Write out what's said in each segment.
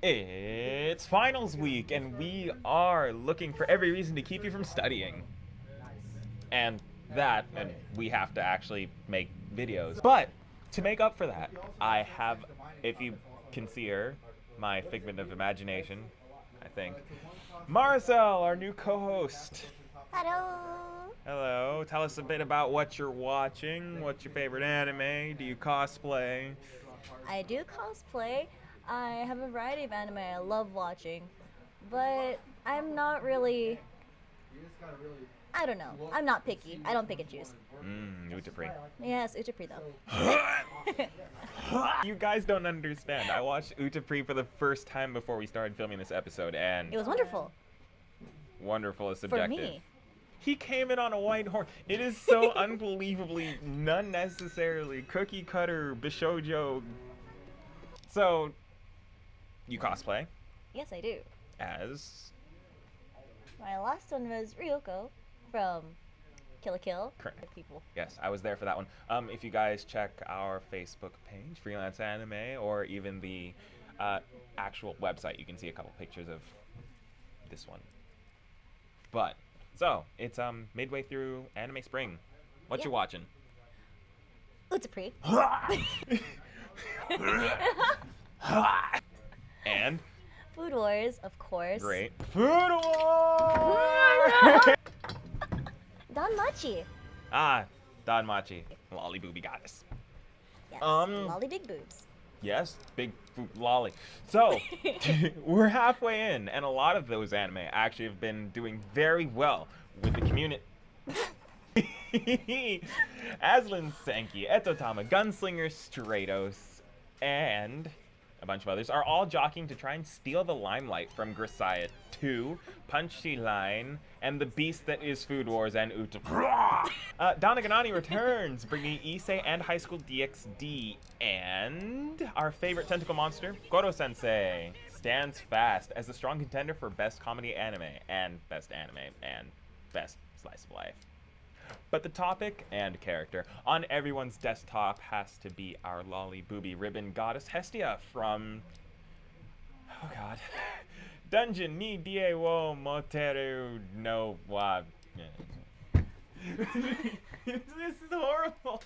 It's finals week, and we are looking for every reason to keep you from studying. And we have to actually make videos. But to make up for that, I have, if you can see her, my figment of imagination, I think, Marcel, our new co-host. Hello. Hello. Tell us a bit about what you're watching. What's your favorite anime? Do you cosplay? I do cosplay. I have a variety of anime I love watching, but I'm not really, I don't know. I'm not picky. I don't pick and choose. Utapri. Yes, Utapri though. You guys don't understand. I watched Utapri for the first time before we started filming this episode, and It was wonderful. wonderful is subjective. For me. He came in on a white horse. It is so unbelievably, unnecessarily cookie cutter bishoujo. So, you cosplay Yes, I do. as My last one was Ryoko from Kill la Kill. Correct. With people. Yes, I was there for that one. If you guys check our Facebook page, Freelance Anime, or even the actual website, you can see a couple pictures of this one. But, so, it's midway through anime spring. What you watching? Utapri. And? Food Wars, of course. Great. Food Wars! DanMachi. DanMachi. Loli Booby goddess. Yes. Um, Lolly Big Boobs. Yes, big lolly. So, we're halfway in, and a lot of those anime actually have been doing very well with the community. Arslan Senki, Etotama, Gunslinger Stratos, and a bunch of others are all jockeying to try and steal the limelight from Grisaia 2, Punchy Line, and the beast that is Food Wars and Utapri. Danaganani returns, bringing Issei and Highschool DxD, and our favorite tentacle monster, Goro Sensei, stands fast as the strong contender for Best Comedy Anime, and Best Slice of Life. But the topic and character on everyone's desktop has to be our lolly booby ribbon goddess Hestia from, oh god, Dungeon ni die wo moteru no wa. This is horrible.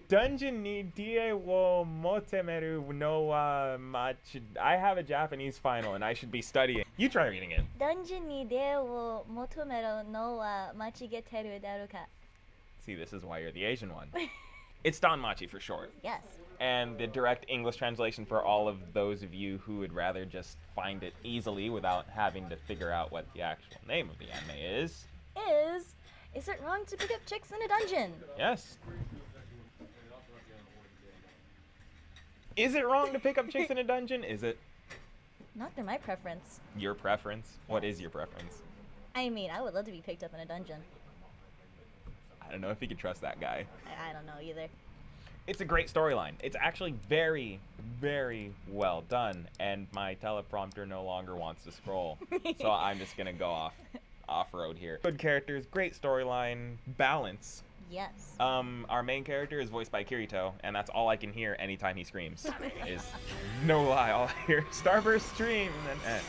Dungeon ni die wo motemeru no wa machi. I have a Japanese final and I should be studying. You try reading it. Dungeon ni de wo motomeru no wa machigeteru daru ka. See, this is why you're the Asian one. It's DanMachi for short. Yes. And the direct English translation for all of those of you who would rather just find it easily without having to figure out what the actual name of the anime is. Is it wrong to pick up chicks in a dungeon? Yes. Is it wrong to pick up chicks in a dungeon? Is it Not through my preference. your preference? What is your preference? I mean, I would love to be picked up in a dungeon. I don't know if you can trust that guy. I don't know either. It's a great storyline. It's actually very, very well done, and my teleprompter no longer wants to scroll. So I'm just gonna go off-road here. Good characters, great storyline, balance. Yes. Our main character is voiced by Kirito, and that's all I can hear anytime he screams. Is no lie, all I hear Starburst stream and then end.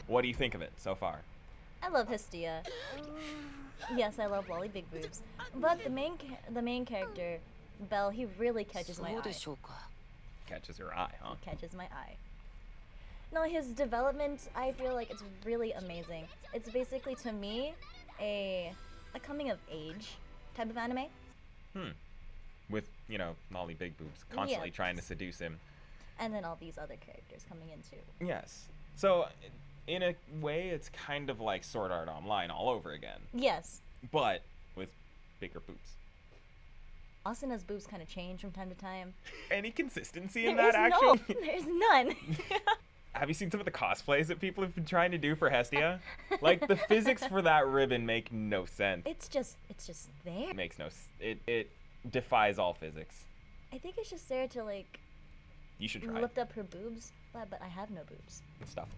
What do you think of it so far? I love Hestia. Yes, I love Loli Big Boobs. But the main character, Belle, he really catches my eye. Catches your eye, huh? Catches my eye. No, his development, I feel like it's really amazing. It's basically, to me, a coming of age type of anime. With, you know, Loli Big Boobs constantly trying to seduce him. And then all these other characters coming in too. Yes. So, in a way, it's kind of like Sword Art Online all over again. Yes. But with bigger boobs. Asuna's boobs kind of change from time to time. Any consistency in that, actually? No, there's none. Have you seen some of the cosplays that people have been trying to do for Hestia? Like, the physics for that ribbon make no sense. It's just there. It makes no it defies all physics. I think it's just there to, like, You should try lift up her boobs, but I have no boobs. it. Stuff.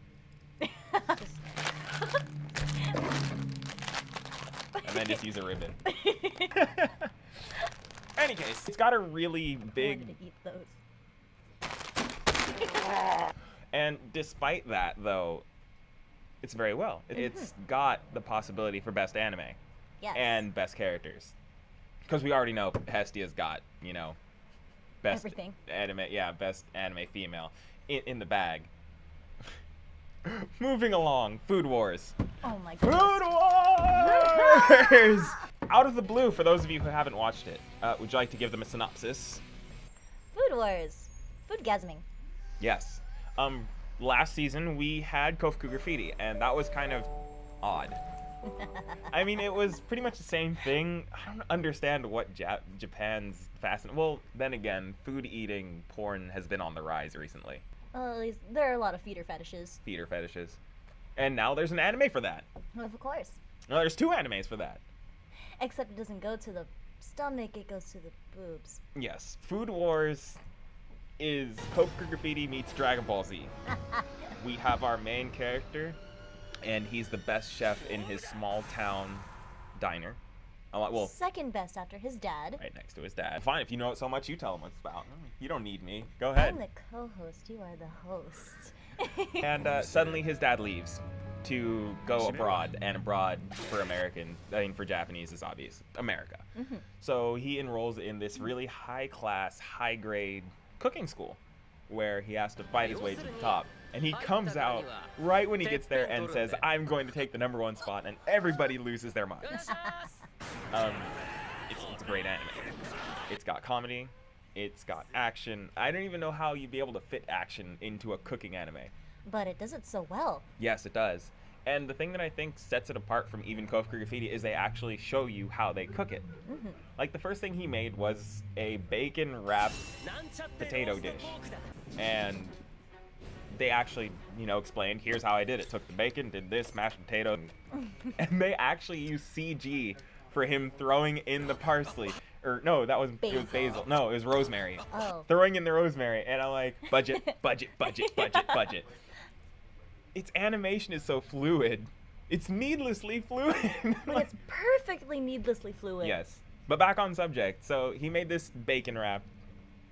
And then just use a ribbon. Any case, it's got a really I big... wanted to eat those. And despite that, though, it's very well. It's got the possibility for best anime and best characters. Because we already know Hestia's got, you know, best everything. Best anime female in the bag. Moving along, Food Wars. Oh my goodness. Food Wars! Out of the blue, for those of you who haven't watched it, would you like to give them a synopsis? Food Wars. Foodgasming. Yes. Last season we had Kofuku Graffiti, and that was kind of odd. I mean, it was pretty much the same thing. I don't understand what Japan's fascinating. Well, then again, food eating porn has been on the rise recently. Well, at least there are a lot of feeder fetishes. Feeder fetishes. And now there's an anime for that. Of course. No, there's 2 animes for that. Except it doesn't go to the stomach, it goes to the boobs. Yes. Food Wars is Kofuku Graffiti meets Dragon Ball Z. We have our main character, and he's the best chef in his small town diner. Well, second best after his dad. Right next to his dad. Fine, if you know it so much, you tell him what it's about. You don't need me. Go ahead. I'm the co-host, you are the host. And suddenly his dad leaves to go abroad, and abroad for Japanese is obvious, America. So he enrolls in this really high-class, high-grade cooking school where he has to fight his way to the top. And he comes out right when he gets there and says, I'm going to take the #1 spot, and everybody loses their minds. It's a great anime. It's got comedy, it's got action. I don't even know how you'd be able to fit action into a cooking anime. But it does it so well. Yes, it does. And the thing that I think sets it apart from even Kofuku Graffiti is they actually show you how they cook it. Like, the first thing he made was a bacon-wrapped potato dish. And they actually, you know, explained, here's how I did it. Took the bacon, did this, mashed potato, and they actually used CG for him throwing in the parsley. Or, no, it was basil. No, it was rosemary. Oh. Throwing in the rosemary. And I'm like, budget. Its animation is so fluid. It's needlessly fluid. But it's perfectly needlessly fluid. Yes. But back on subject. So he made this bacon-wrapped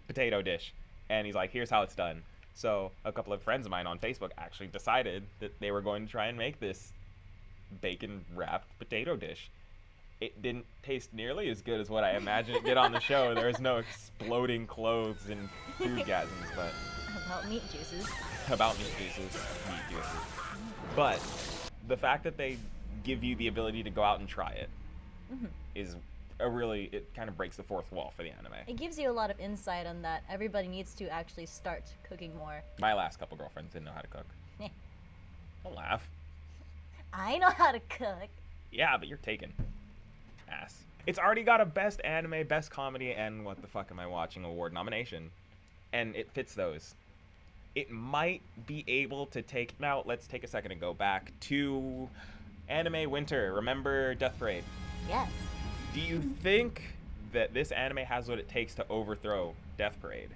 potato dish. And he's like, here's how it's done. So a couple of friends of mine on Facebook actually decided that they were going to try and make this bacon-wrapped potato dish. It didn't taste nearly as good as what I imagined it did on the show. There was no exploding clothes and foodgasms, but... About meat juices. About meat juices. But the fact that they give you the ability to go out and try it is it kind of breaks the fourth wall for the anime. It gives you a lot of insight on that everybody needs to actually start cooking more. My last couple girlfriends didn't know how to cook. Don't laugh. I know how to cook. Yeah, but you're taken. Ass. It's already got a best anime, best comedy, and what the fuck am I watching award nomination. And it fits those. It might be able to take... Now, let's take a second and go back to Anime Winter. Remember Death Parade? Yes. Do you think that this anime has what it takes to overthrow Death Parade?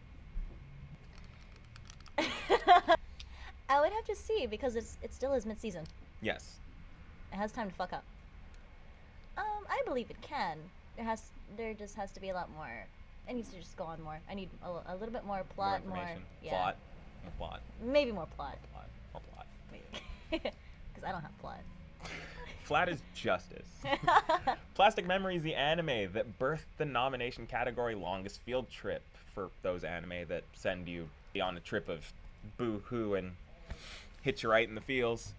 I would have to see, because it still is mid-season. Yes. It has time to fuck up. I believe it can. There just has to be a lot more. It needs to just go on more. I need a little bit more plot, more yeah. Plot. Maybe more plot. More plot. Maybe. Because I don't have plot. Flat is justice. Plastic Memories, the anime that birthed the nomination category longest field trip for those anime that send you on a trip of boo-hoo and hit you right in the feels.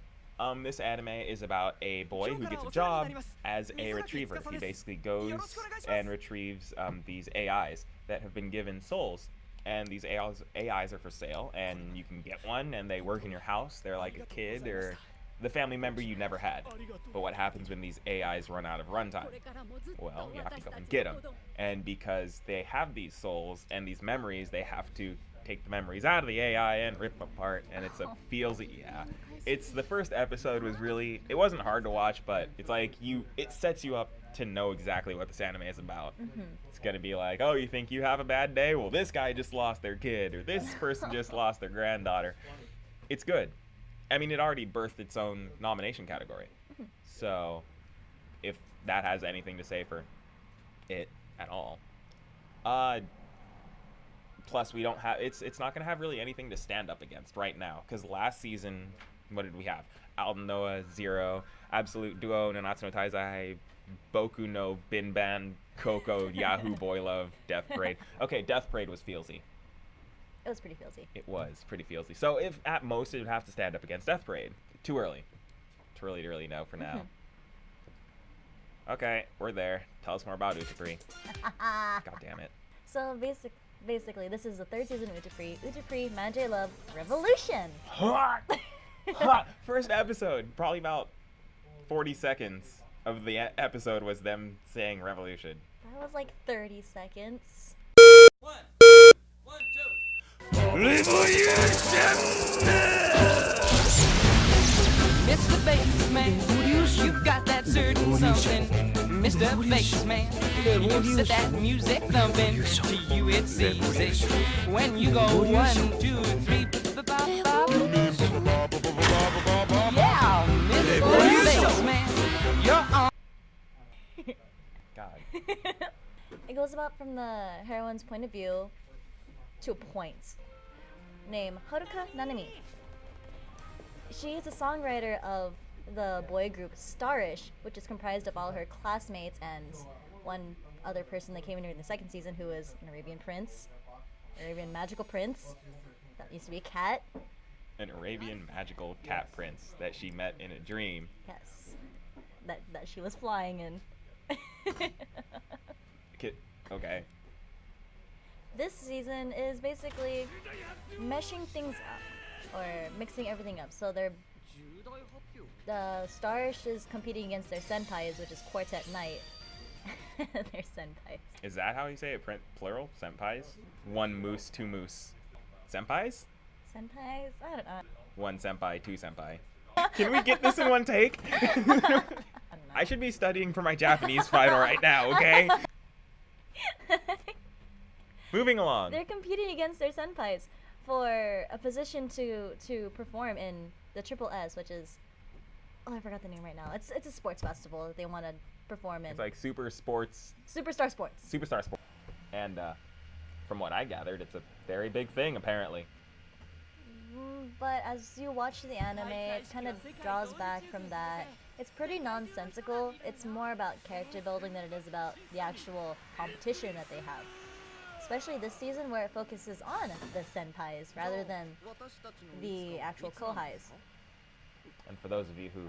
This anime is about a boy who gets a job as a retriever. He basically goes and retrieves these AIs that have been given souls. And these AIs are for sale, and you can get one, and they work in your house. They're like a kid or the family member you never had. But what happens when these AIs run out of runtime? Well, you have to go and get them. And because they have these souls and these memories, they have to take the memories out of the AI and rip them apart. And it's it's the first episode was really, it wasn't hard to watch, but it's like it sets you up to know exactly what this anime is about. It's gonna be like, oh, you think you have a bad day? Well, this guy just lost their kid, or this person just lost their granddaughter. It's good. I mean, it already birthed its own nomination category. So, if that has anything to say for it at all. Plus, we don't have it's not gonna have really anything to stand up against right now. Because last season, what did we have? Alden Noah, Zero, Absolute Duo, Nanatsu no Taizai, Boku no Binban, Coco, Yahoo Boy Love, Death Parade. Okay, Death Parade was feelsy. It was pretty feelsy. It was pretty feelsy. So if at most it would have to stand up against Death Parade. Too early. Too early to really know for now. Okay, we're there. Tell us more about Utapri. God damn it. So basically, this is the third season of Utapri. Utapri, Maji Love, Revolution! Hot! Hot! First episode, probably about 40 seconds of the episode was them saying Revolution. That was like 30 seconds. One, two. Mr. Bassman, you got that certain something. Mr. Bassman, you set that music thumping. To you it's easy. When you go 1, 2, 3, yeah, Mr. Bassman, you're on. God. It goes about from the heroine's point of view to a point. Name Haruka Nanami. She is a songwriter of the boy group Starish, which is comprised of all her classmates and one other person that came in during the second season who is an Arabian prince. Arabian magical prince. That used to be a cat. An Arabian magical cat prince that she met in a dream. Yes. That she was flying in. Okay. This season is basically meshing things up, or mixing everything up. So the Starish is competing against their senpais, which is Quartet Knight. Their senpais. Is that how you say it? Plural? Senpais? One moose, two moose. Senpais? Senpais? I don't know. One senpai, two senpai. Can we get this in one take? I should be studying for my Japanese final right now, okay? Moving along. They're competing against their senpais for a position to perform in the Triple S, which is, oh, I forgot the name right now. It's a sports festival that they want to perform in. It's like Superstar Sports. Superstar Sports. And from what I gathered, it's a very big thing, apparently. But as you watch the anime, it kind of draws back from that. It's pretty nonsensical. It's more about character building than it is about the actual competition that they have. Especially this season where it focuses on the senpais rather than the actual kohais. And for those of you who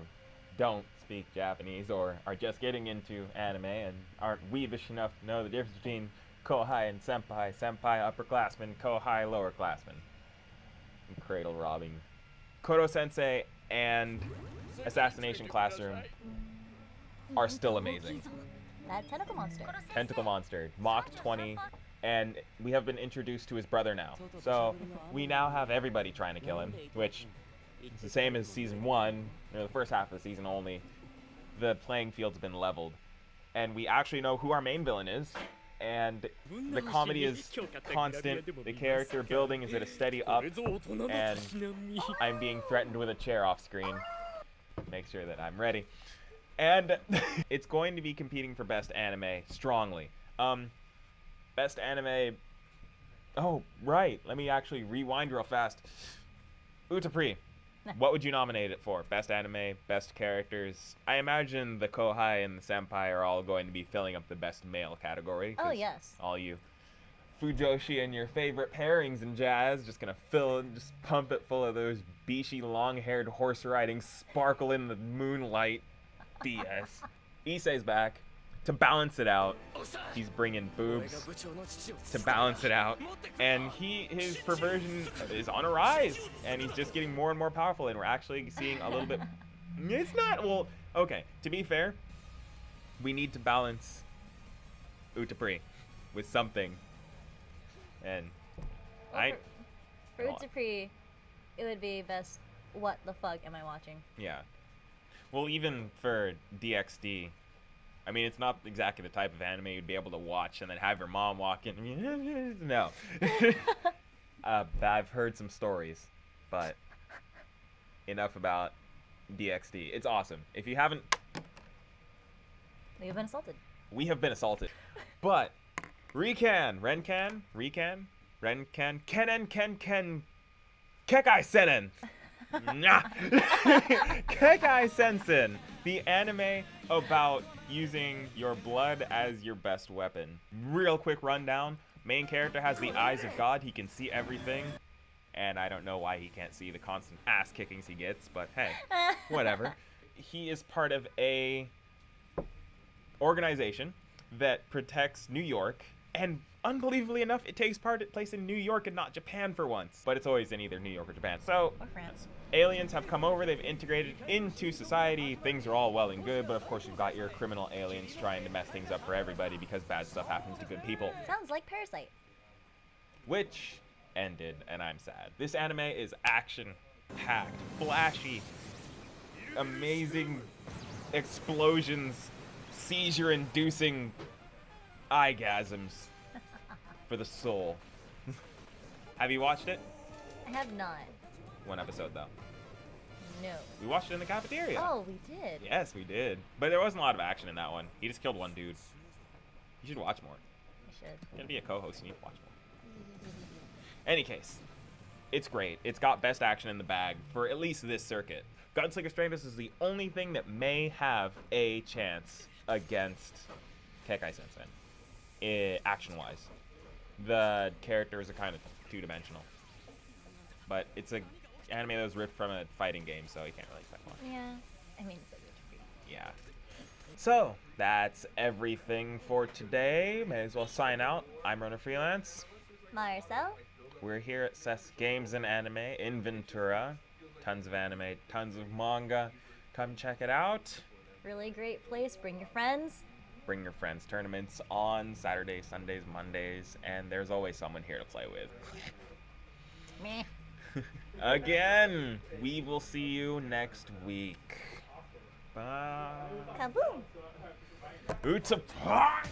don't speak Japanese or are just getting into anime and aren't weebish enough to know the difference between kohai and senpai, upperclassmen, kohai lowerclassmen, and cradle robbing, Kodo Sensei and Assassination Classroom are still amazing. That tentacle monster. Tentacle Monster, Mach 20, and we have been introduced to his brother now. So we now have everybody trying to kill him, which is the same as season 1, the first half of the season only. The playing field's been leveled. And we actually know who our main villain is, and the comedy is constant, the character building is at a steady up, and I'm being threatened with a chair off screen. Make sure that I'm ready. And it's going to be competing for Best Anime strongly. Best Anime... Oh, right. Let me actually rewind real fast. Utapri, what would you nominate it for? Best Anime, Best Characters? I imagine the Kohai and the Senpai are all going to be filling up the Best Male category. Oh, yes. All you Fujoshi and your favorite pairings and jazz just gonna fill it, just pump it full of those Bishi long-haired horse riding sparkle in the moonlight BS. Issei's back to balance it out. He's bringing boobs to balance it out, and his perversion is on a rise, and he's just getting more and more powerful, and we're actually seeing a little bit. It's not, well, okay, to be fair, we need to balance Utapri with something, and for Utapri, it would be best. What the fuck am I watching? Yeah. Well, even for DxD, I mean, it's not exactly the type of anime you'd be able to watch and then have your mom walk in. No. I've heard some stories, but enough about DxD. It's awesome. If you haven't... We've been assaulted. We have been assaulted. But Rencan, Renken Kenen Kekkai Sensen. Kekkai Sensen, the anime about using your blood as your best weapon. Real quick rundown. Main character has the eyes of God. He can see everything. And I don't know why he can't see the constant ass kickings he gets, but hey, whatever. He is part of a organization that protects New York, and unbelievably enough, it takes place in New York and not Japan for once. But it's always in either New York or Japan. So, Or France. aliens have come over, they've integrated into society, things are all well and good, but of course you've got your criminal aliens trying to mess things up for everybody because bad stuff happens to good people. Sounds like Parasite. Which ended, and I'm sad. This anime is action-packed, flashy, amazing explosions, seizure-inducing eyegasms for the soul. Have you watched it? I have not. One episode, though. No. We watched it in the cafeteria. Oh, we did. Yes, we did. But there wasn't a lot of action in that one. He just killed one dude. You should watch more. I should. You're gonna be a co-host, you need to watch more. Any case, it's great. It's got best action in the bag for at least this circuit. Gunslinger Stratos is the only thing that may have a chance against Kekkai Sensen, action-wise. The characters are kind of two-dimensional. But it's a anime that was ripped from a fighting game, so you can't really expect much. Yeah. I mean, it's like a treat. Yeah. So, that's everything for today. May as well sign out. I'm Runner Freelance. Marcel? We're here at Cess Games and Anime in Ventura. Tons of anime, tons of manga. Come check it out. Really great place. Bring your friends. Bring your friends. Tournaments on Saturdays, Sundays, Mondays, and there's always someone here to play with. Meh. Again, we will see you next week. Bye. Kaboom! Utapah!